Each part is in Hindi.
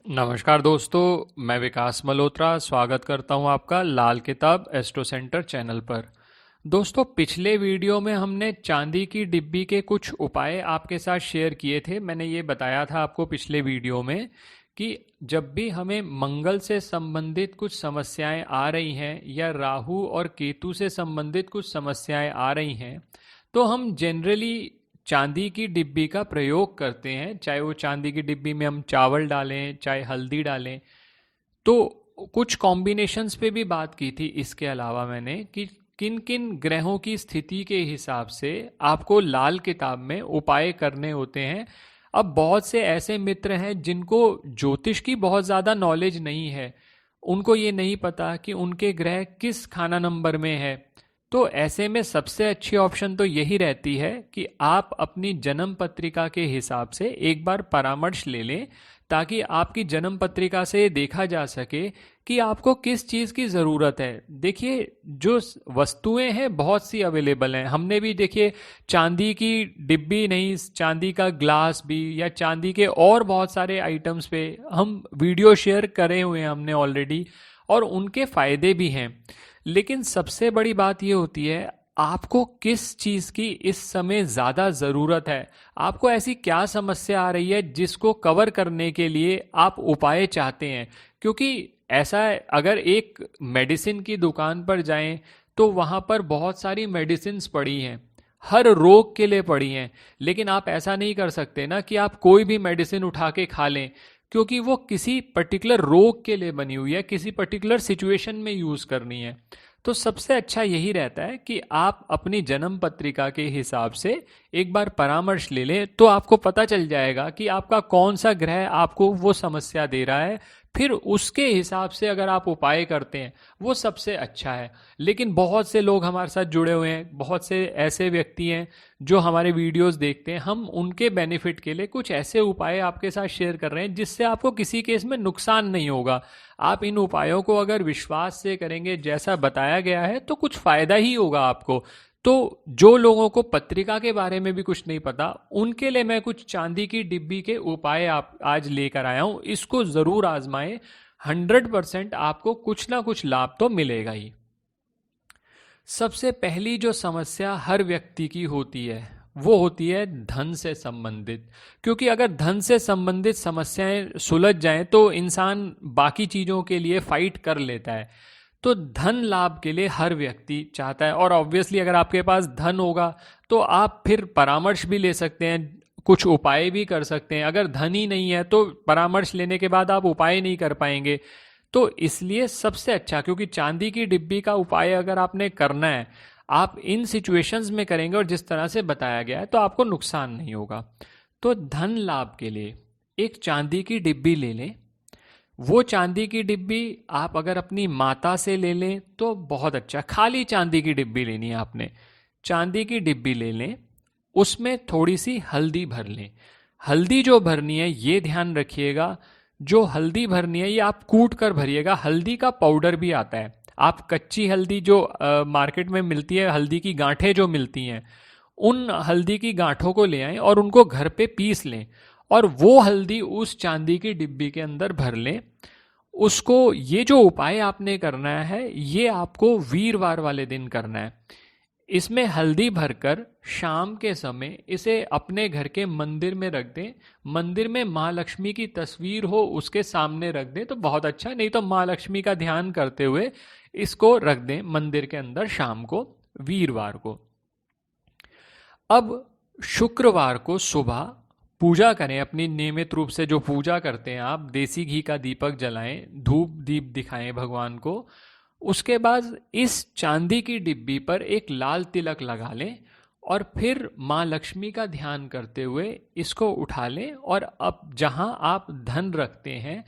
नमस्कार दोस्तों, मैं विकास मल्होत्रा स्वागत करता हूं आपका लाल किताब एस्ट्रो सेंटर चैनल पर। दोस्तों, पिछले वीडियो में हमने चांदी की डिब्बी के कुछ उपाय आपके साथ शेयर किए थे। मैंने ये बताया था आपको पिछले वीडियो में कि जब भी हमें मंगल से संबंधित कुछ समस्याएं आ रही हैं या राहु और केतु से संबंधित कुछ समस्याएं आ रही हैं, तो हम जनरली चांदी की डिब्बी का प्रयोग करते हैं। चाहे वो चांदी की डिब्बी में हम चावल डालें, चाहे हल्दी डालें। तो कुछ कॉम्बिनेशंस पे भी बात की थी इसके अलावा मैंने कि किन किन ग्रहों की स्थिति के हिसाब से आपको लाल किताब में उपाय करने होते हैं। अब बहुत से ऐसे मित्र हैं जिनको ज्योतिष की बहुत ज़्यादा नॉलेज नहीं है, उनको ये नहीं पता कि उनके ग्रह किस खाना नंबर में है। तो ऐसे में सबसे अच्छी ऑप्शन तो यही रहती है कि आप अपनी जन्म पत्रिका के हिसाब से एक बार परामर्श ले लें, ताकि आपकी जन्म पत्रिका से देखा जा सके कि आपको किस चीज़ की ज़रूरत है। देखिए, जो वस्तुएं हैं बहुत सी अवेलेबल हैं। हमने भी देखिए चांदी की डिब्बी नहीं, चांदी का ग्लास भी या चांदी के और बहुत सारे आइटम्स पे हम वीडियो शेयर करे हुए हैं हमने ऑलरेडी, और उनके फ़ायदे भी हैं। लेकिन सबसे बड़ी बात ये होती है, आपको किस चीज़ की इस समय ज़्यादा ज़रूरत है। आपको ऐसी क्या समस्या आ रही है जिसको कवर करने के लिए आप उपाय चाहते हैं। क्योंकि ऐसा है, अगर एक मेडिसिन की दुकान पर जाएं तो वहाँ पर बहुत सारी मेडिसिन्स पड़ी हैं, हर रोग के लिए पड़ी हैं। लेकिन आप ऐसा नहीं कर सकते ना कि आप कोई भी मेडिसिन उठा के खा लें, क्योंकि वो किसी पर्टिकुलर रोग के लिए बनी हुई है, किसी पर्टिकुलर सिचुएशन में यूज़ करनी है। तो सबसे अच्छा यही रहता है कि आप अपनी जन्म पत्रिका के हिसाब से एक बार परामर्श ले लें, तो आपको पता चल जाएगा कि आपका कौन सा ग्रह आपको वो समस्या दे रहा है। फिर उसके हिसाब से अगर आप उपाय करते हैं, वो सबसे अच्छा है। लेकिन बहुत से लोग हमारे साथ जुड़े हुए हैं, बहुत से ऐसे व्यक्ति हैं जो हमारे वीडियोस देखते हैं। हम उनके बेनिफिट के लिए कुछ ऐसे उपाय आपके साथ शेयर कर रहे हैं जिससे आपको किसी केस में नुकसान नहीं होगा। आप इन उपायों को अगर विश्वास से करेंगे जैसा बताया गया है, तो कुछ फायदा ही होगा आपको। तो जो लोगों को पत्रिका के बारे में भी कुछ नहीं पता, उनके लिए मैं कुछ चांदी की डिब्बी के उपाय आप आज लेकर आया हूं। इसको जरूर आजमाएं, 100% आपको कुछ ना कुछ लाभ तो मिलेगा ही। सबसे पहली जो समस्या हर व्यक्ति की होती है, वो होती है धन से संबंधित। क्योंकि अगर धन से संबंधित समस्याएं सुलझ जाएं तो इंसान बाकी चीज़ों के लिए फाइट कर लेता है। तो धन लाभ के लिए हर व्यक्ति चाहता है, और ऑब्वियसली अगर आपके पास धन होगा तो आप फिर परामर्श भी ले सकते हैं, कुछ उपाय भी कर सकते हैं। अगर धन ही नहीं है तो परामर्श लेने के बाद आप उपाय नहीं कर पाएंगे। तो इसलिए सबसे अच्छा, क्योंकि चांदी की डिब्बी का उपाय अगर आपने करना है, आप इन सिचुएशंस में करेंगे और जिस तरह से बताया गया है, तो आपको नुकसान नहीं होगा। तो धन लाभ के लिए एक चांदी की डिब्बी ले लें। वो चांदी की डिब्बी आप अगर अपनी माता से ले लें तो बहुत अच्छा। खाली चांदी की डिब्बी लेनी है आपने। चांदी की डिब्बी ले लें, उसमें थोड़ी सी हल्दी भर लें। हल्दी जो भरनी है ये ध्यान रखिएगा, जो हल्दी भरनी है ये आप कूट कर भरिएगा। हल्दी का पाउडर भी आता है। आप कच्ची हल्दी जो मार्केट में मिलती है, हल्दी की गांठें जो मिलती हैं, उन हल्दी की गांठों को ले आएं और उनको घर पे पीस लें, और वो हल्दी उस चांदी की डिब्बी के अंदर भर लें। उसको, ये जो उपाय आपने करना है ये आपको वीरवार वाले दिन करना है। इसमें हल्दी भरकर शाम के समय इसे अपने घर के मंदिर में रख दें। मंदिर में माँ लक्ष्मी की तस्वीर हो उसके सामने रख दें तो बहुत अच्छा, नहीं तो माँ लक्ष्मी का ध्यान करते हुए इसको रख दें मंदिर के अंदर शाम को, वीरवार को। अब शुक्रवार को सुबह पूजा करें अपनी नियमित रूप से, जो पूजा करते हैं आप, देसी घी का दीपक जलाएं, धूप दीप दिखाएं भगवान को। उसके बाद इस चांदी की डिब्बी पर एक लाल तिलक लगा लें, और फिर माँ लक्ष्मी का ध्यान करते हुए इसको उठा लें, और अब जहां आप धन रखते हैं,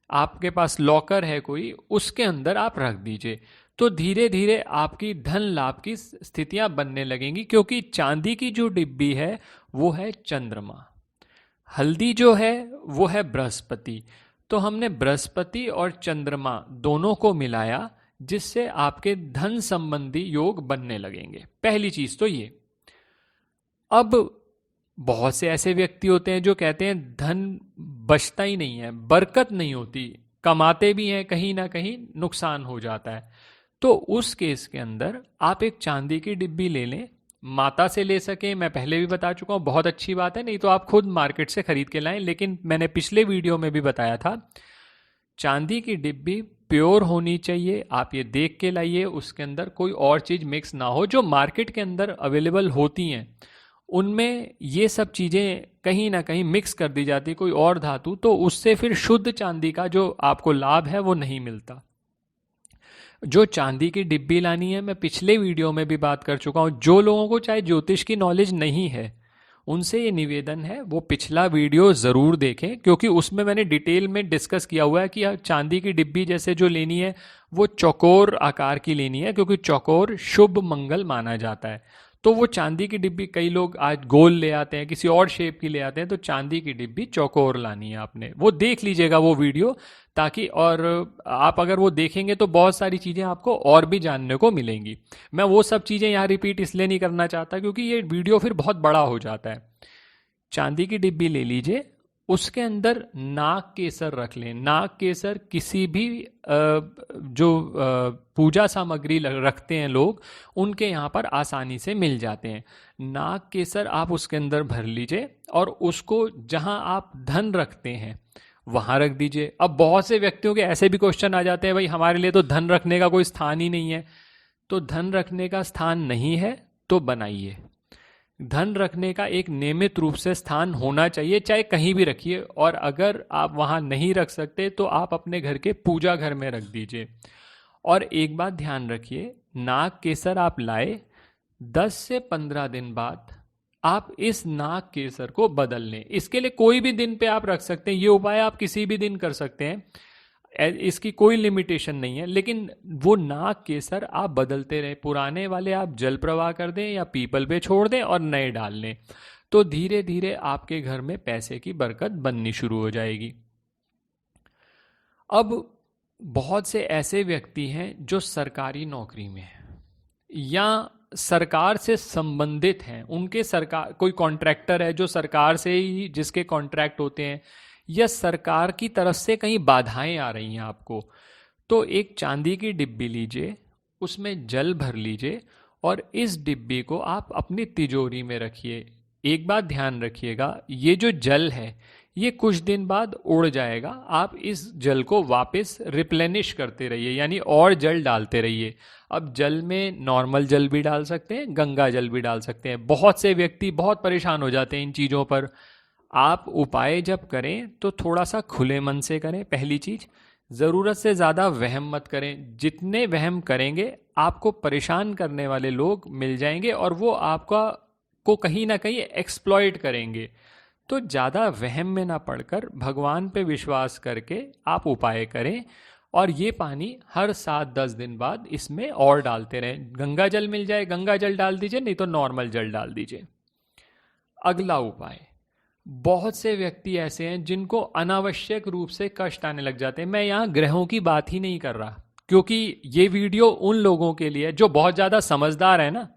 आपके पास लॉकर है कोई, उसके अंदर आप रख दीजिए। तो धीरे धीरे आपकी धन लाभ की स्थितियां बनने लगेंगी, क्योंकि चांदी की जो डिब्बी है वो है चंद्रमा, हल्दी जो है वो है बृहस्पति। तो हमने बृहस्पति और चंद्रमा दोनों को मिलाया, जिससे आपके धन संबंधी योग बनने लगेंगे। पहली चीज तो ये। अब बहुत से ऐसे व्यक्ति होते हैं जो कहते हैं धन बचता ही नहीं है, बरकत नहीं होती, कमाते भी हैं कहीं ना कहीं नुकसान हो जाता है। तो उस केस के अंदर आप एक चांदी की डिब्बी ले लें, माता से ले सकें, मैं पहले भी बता चुका हूँ, बहुत अच्छी बात है, नहीं तो आप खुद मार्केट से खरीद के लाएं। लेकिन मैंने पिछले वीडियो में भी बताया था, चांदी की डिब्बी प्योर होनी चाहिए, आप ये देख के लाइए उसके अंदर कोई और चीज़ मिक्स ना हो। जो मार्केट के अंदर अवेलेबल होती हैं उनमें ये सब चीज़ें कहीं ना कहीं मिक्स कर दी जाती, कोई और धातु, तो उससे फिर शुद्ध चांदी का जो आपको लाभ है वो नहीं मिलता। जो चांदी की डिब्बी लानी है, मैं पिछले वीडियो में भी बात कर चुका हूँ। जो लोगों को चाहे ज्योतिष की नॉलेज नहीं है उनसे ये निवेदन है वो पिछला वीडियो ज़रूर देखें, क्योंकि उसमें मैंने डिटेल में डिस्कस किया हुआ है कि चांदी की डिब्बी जैसे जो लेनी है वो चौकोर आकार की लेनी है, क्योंकि चौकोर शुभ मंगल माना जाता है। तो वो चांदी की डिब्बी, कई लोग आज गोल ले आते हैं, किसी और शेप की ले आते हैं, तो चांदी की डिब्बी चौकोर लानी है आपने। वो देख लीजिएगा वो वीडियो, ताकि, और आप अगर वो देखेंगे तो बहुत सारी चीज़ें आपको और भी जानने को मिलेंगी। मैं वो सब चीज़ें यहाँ रिपीट इसलिए नहीं करना चाहता क्योंकि ये वीडियो फिर बहुत बड़ा हो जाता है। चांदी की डिब्बी ले लीजिए, उसके अंदर नाग केसर रख लें। नाग केसर किसी भी जो पूजा सामग्री रखते हैं लोग, उनके यहाँ पर आसानी से मिल जाते हैं। नाग केसर आप उसके अंदर भर लीजिए और उसको जहाँ आप धन रखते हैं वहाँ रख दीजिए। अब बहुत से व्यक्तियों के ऐसे भी क्वेश्चन आ जाते हैं, भाई हमारे लिए तो धन रखने का कोई स्थान ही नहीं है। तो धन रखने का स्थान नहीं है तो बनाइए। धन रखने का एक नियमित रूप से स्थान होना चाहिए, चाहे कहीं भी रखिए। और अगर आप वहाँ नहीं रख सकते तो आप अपने घर के पूजा घर में रख दीजिए। और एक बात ध्यान रखिए, नाग केसर आप लाए 10 से 15 दिन बाद आप इस नाग केसर को बदल लें। इसके लिए कोई भी दिन पे आप रख सकते हैं, ये उपाय आप किसी भी दिन कर सकते हैं, इसकी कोई लिमिटेशन नहीं है। लेकिन वो नाग केसर आप बदलते रहे, पुराने वाले आप जल प्रवाह कर दें या पीपल पे छोड़ दें और नए डाल लें, तो धीरे धीरे आपके घर में पैसे की बरकत बननी शुरू हो जाएगी। अब बहुत से ऐसे व्यक्ति हैं जो सरकारी नौकरी में हैं या सरकार से संबंधित हैं, उनके सरकार, कोई कॉन्ट्रैक्टर है जो सरकार से ही जिसके कॉन्ट्रैक्ट होते हैं, या सरकार की तरफ से कहीं बाधाएं आ रही हैं आपको, तो एक चांदी की डिब्बी लीजिए, उसमें जल भर लीजिए और इस डिब्बी को आप अपनी तिजोरी में रखिए। एक बात ध्यान रखिएगा, ये जो जल है ये कुछ दिन बाद उड़ जाएगा, आप इस जल को वापस रिप्लेनिश करते रहिए, यानी और जल डालते रहिए। अब जल में नॉर्मल जल भी डाल सकते हैं, गंगा जल भी डाल सकते हैं। बहुत से व्यक्ति बहुत परेशान हो जाते हैं इन चीज़ों पर। आप उपाय जब करें तो थोड़ा सा खुले मन से करें। पहली चीज़, ज़रूरत से ज़्यादा वहम मत करें। जितने वहम करेंगे आपको परेशान करने वाले लोग मिल जाएंगे और वो आपका को कहीं ना कहीं एक्सप्लॉइट करेंगे। तो ज़्यादा वहम में ना पड़कर भगवान पे विश्वास करके आप उपाय करें और ये पानी हर 7-10 दिन बाद इसमें और डालते रहें। गंगा जल मिल जाए गंगा जल डाल दीजिए, नहीं तो नॉर्मल जल डाल दीजिए। अगला उपाय, बहुत से व्यक्ति ऐसे हैं जिनको अनावश्यक रूप से कष्ट आने लग जाते हैं। मैं यहाँ ग्रहों की बात ही नहीं कर रहा, क्योंकि ये वीडियो उन लोगों के लिए जो बहुत ज़्यादा समझदार है ना,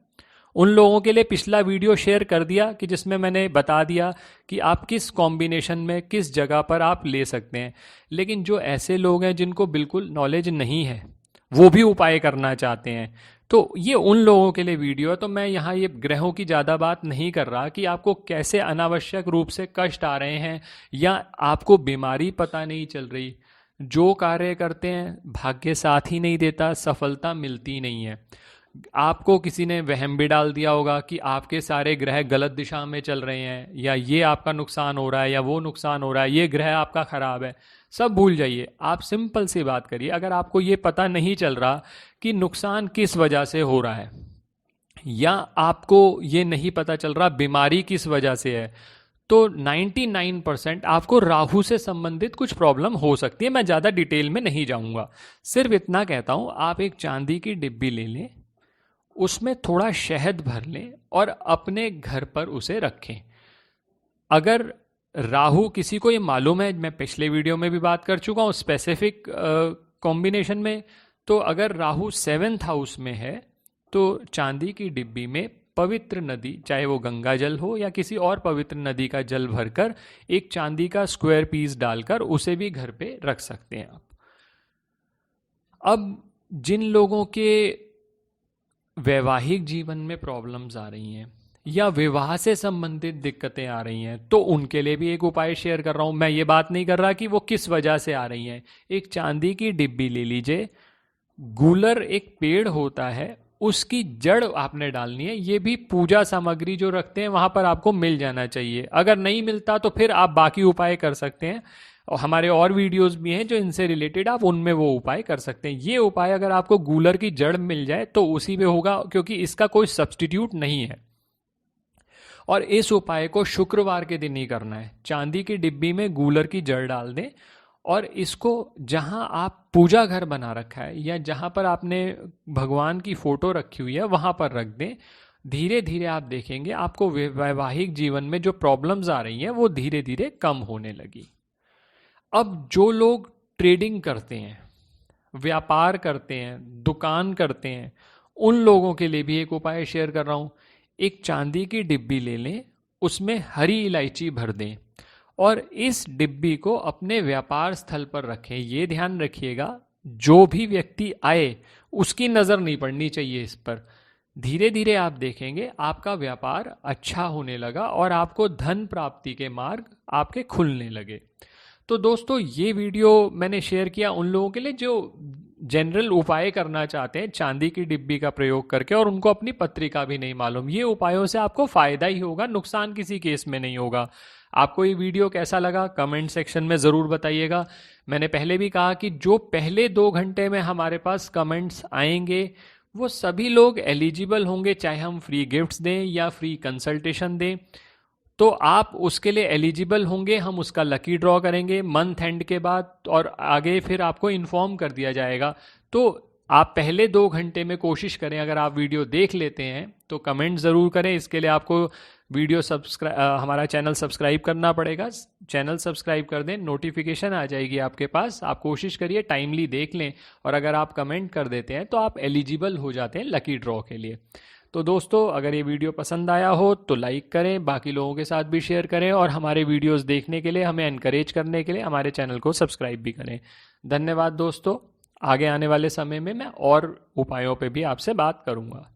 उन लोगों के लिए पिछला वीडियो शेयर कर दिया कि जिसमें मैंने बता दिया कि आप किस कॉम्बिनेशन में किस जगह पर आप ले सकते हैं। लेकिन जो ऐसे लोग हैं जिनको बिल्कुल नॉलेज नहीं है, वो भी उपाय करना चाहते हैं, तो ये उन लोगों के लिए वीडियो है। तो मैं यहाँ ये ग्रहों की ज़्यादा बात नहीं कर रहा कि आपको कैसे अनावश्यक रूप से कष्ट आ रहे हैं या आपको बीमारी पता नहीं चल रही। जो कार्य करते हैं भाग्य साथ ही नहीं देता, सफलता मिलती नहीं है। आपको किसी ने वहम भी डाल दिया होगा कि आपके सारे ग्रह गलत दिशा में चल रहे हैं, या ये आपका नुकसान हो रहा है, या वो नुकसान हो रहा है, ये ग्रह आपका खराब है। सब भूल जाइए, आप सिंपल सी बात करिए। अगर आपको ये पता नहीं चल रहा कि नुकसान किस वजह से हो रहा है, या आपको ये नहीं पता चल रहा बीमारी किस वजह से है, तो 99% आपको राहु से संबंधित कुछ प्रॉब्लम हो सकती है। मैं ज़्यादा डिटेल में नहीं जाऊंगा, सिर्फ इतना कहता हूँ, आप एक चांदी की डिब्बी ले लें, उसमें थोड़ा शहद भर लें और अपने घर पर उसे रखें। अगर राहु, किसी को ये मालूम है, मैं पिछले वीडियो में भी बात कर चुका हूँ स्पेसिफिक कॉम्बिनेशन में, तो अगर राहु 7th हाउस में है तो चांदी की डिब्बी में पवित्र नदी, चाहे वो गंगा जल हो या किसी और पवित्र नदी का जल भरकर एक चांदी का स्क्वायर पीस डालकर उसे भी घर पे रख सकते हैं आप। अब जिन लोगों के वैवाहिक जीवन में प्रॉब्लम्स आ रही हैं या विवाह से संबंधित दिक्कतें आ रही हैं, तो उनके लिए भी एक उपाय शेयर कर रहा हूं। मैं ये बात नहीं कर रहा कि वो किस वजह से आ रही हैं। एक चांदी की डिब्बी ले लीजिए, गूलर एक पेड़ होता है, उसकी जड़ आपने डालनी है। ये भी पूजा सामग्री जो रखते हैं वहां पर आपको मिल जाना चाहिए। अगर नहीं मिलता तो फिर आप बाकी उपाय कर सकते हैं, और हमारे और वीडियोस भी हैं जो इनसे रिलेटेड, आप उनमें वो उपाय कर सकते हैं। ये उपाय अगर आपको गूलर की जड़ मिल जाए तो उसी में होगा, क्योंकि इसका कोई सब्स्टिट्यूट नहीं है। और इस उपाय को शुक्रवार के दिन ही करना है। चांदी की डिब्बी में गूलर की जड़ डाल दें और इसको जहां आप पूजा घर बना रखा है या जहां पर आपने भगवान की फोटो रखी हुई है वहां पर रख दें। धीरे धीरे आप देखेंगे आपको वैवाहिक जीवन में जो प्रॉब्लम्स आ रही हैं वो धीरे धीरे कम होने लगी। अब जो लोग ट्रेडिंग करते हैं, व्यापार करते हैं, दुकान करते हैं, उन लोगों के लिए भी एक उपाय शेयर कर रहा हूं। एक चांदी की डिब्बी ले लें, उसमें हरी इलायची भर दें और इस डिब्बी को अपने व्यापार स्थल पर रखें। ये ध्यान रखिएगा जो भी व्यक्ति आए उसकी नज़र नहीं पड़नी चाहिए इस पर। धीरे धीरे आप देखेंगे आपका व्यापार अच्छा होने लगा और आपको धन प्राप्ति के मार्ग आपके खुलने लगे। तो दोस्तों ये वीडियो मैंने शेयर किया उन लोगों के लिए जो जनरल उपाय करना चाहते हैं चांदी की डिब्बी का प्रयोग करके, और उनको अपनी पत्रिका भी नहीं मालूम। ये उपायों से आपको फायदा ही होगा, नुकसान किसी केस में नहीं होगा। आपको ये वीडियो कैसा लगा कमेंट सेक्शन में ज़रूर बताइएगा। मैंने पहले भी कहा कि जो पहले 2 घंटे में हमारे पास कमेंट्स आएंगे वो सभी लोग एलिजिबल होंगे, चाहे हम फ्री गिफ्ट्स दें या फ्री कंसल्टेशन दें। तो आप उसके लिए एलिजिबल होंगे, हम उसका लकी ड्रॉ करेंगे मंथ एंड के बाद और आगे फिर आपको इन्फॉर्म कर दिया जाएगा। तो आप पहले 2 घंटे में कोशिश करें, अगर आप वीडियो देख लेते हैं तो कमेंट ज़रूर करें। इसके लिए आपको हमारा चैनल सब्सक्राइब करना पड़ेगा। चैनल सब्सक्राइब कर दें, नोटिफिकेशन आ जाएगी आपके पास। आप कोशिश करिए टाइमली देख लें, और अगर आप कमेंट कर देते हैं तो आप एलिजिबल हो जाते हैं लकी ड्रॉ के लिए। तो दोस्तों अगर ये वीडियो पसंद आया हो तो लाइक करें, बाकी लोगों के साथ भी शेयर करें, और हमारे वीडियोस देखने के लिए, हमें एनकरेज करने के लिए हमारे चैनल को सब्सक्राइब भी करें। धन्यवाद दोस्तों। आगे आने वाले समय में मैं और उपायों पे भी आपसे बात करूंगा।